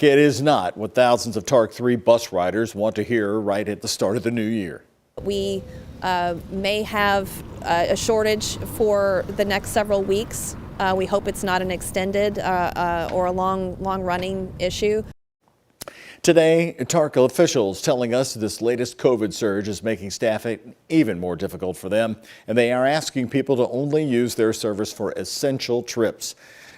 It is not what thousands of TARC3 bus riders want to hear right at the start of the new year. We may have a shortage for the next several weeks. We hope it's not an extended or a long-running issue. Today, TARC officials telling us this latest COVID surge is making staffing even more difficult for them, and they are asking people to only use their service for essential trips.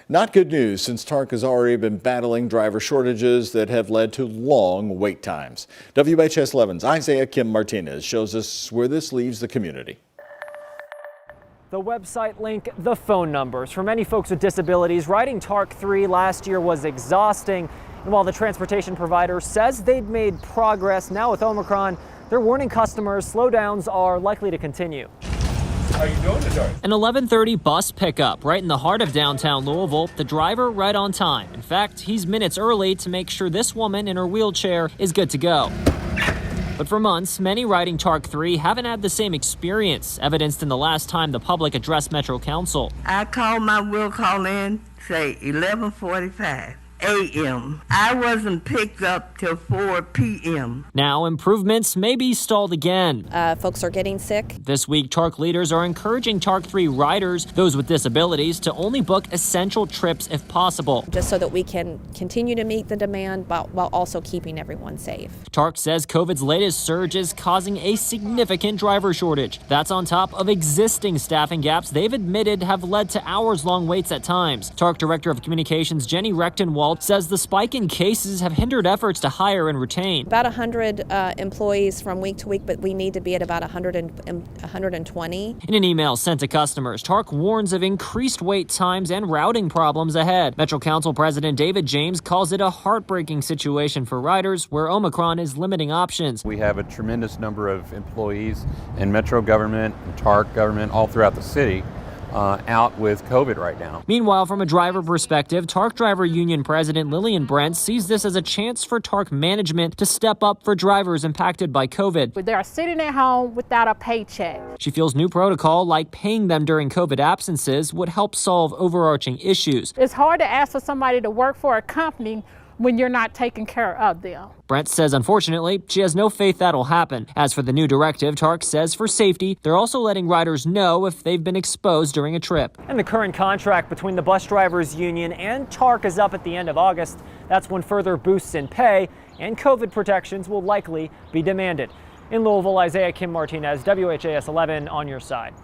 Not good news, since TARC has already been battling driver shortages that have led to long wait times. WHS 11's Isaiah Kim Martinez shows us where this leaves the community. The website link, the phone numbers. For many folks with disabilities, riding TARC3 last year was exhausting. And while the transportation provider says they'd made progress, now with Omicron, they're warning customers slowdowns are likely to continue. How are you doing today? An 11:30 bus pickup right in the heart of downtown Louisville. The driver right on time. In fact, he's minutes early to make sure this woman in her wheelchair is good to go. But for months, many riding TARC3 haven't had the same experience, evidenced in the last time the public addressed Metro Council. I called my will call in, say 11:45 a.m. I wasn't picked up till 4 p.m. Now improvements may be stalled again. Folks are getting sick. This week, TARC leaders are encouraging TARC3 riders, those with disabilities, to only book essential trips if possible. Just so that we can continue to meet the demand while also keeping everyone safe. TARC says COVID's latest surge is causing a significant driver shortage. That's on top of existing staffing gaps they've admitted have led to hours-long waits at times. TARC Director of Communications Jenny Rechtenwald says the spike in cases have hindered efforts to hire and retain. About 100 employees from week to week, but we need to be at about 120. In an email sent to customers, TARC warns of increased wait times and routing problems ahead. Metro Council President David James calls it a heartbreaking situation for riders where Omicron is limiting options. We have a tremendous number of employees in Metro government and TARC government all throughout the city out with COVID right now. Meanwhile, from a driver perspective, TARC Driver Union President Lillian Brent sees this as a chance for TARC management to step up for drivers impacted by COVID. They are sitting at home without a paycheck. She feels new protocol like paying them during COVID absences would help solve overarching issues. It's hard to ask for somebody to work for a company when you're not taking care of them. Brent says, unfortunately, she has no faith that'll happen. As for the new directive, TARC says for safety, they're also letting riders know if they've been exposed during a trip. And the current contract between the bus drivers union and TARC is up at the end of August. That's when further boosts in pay and COVID protections will likely be demanded. In Louisville, Isaiah Kim Martinez, WHAS 11 on your side.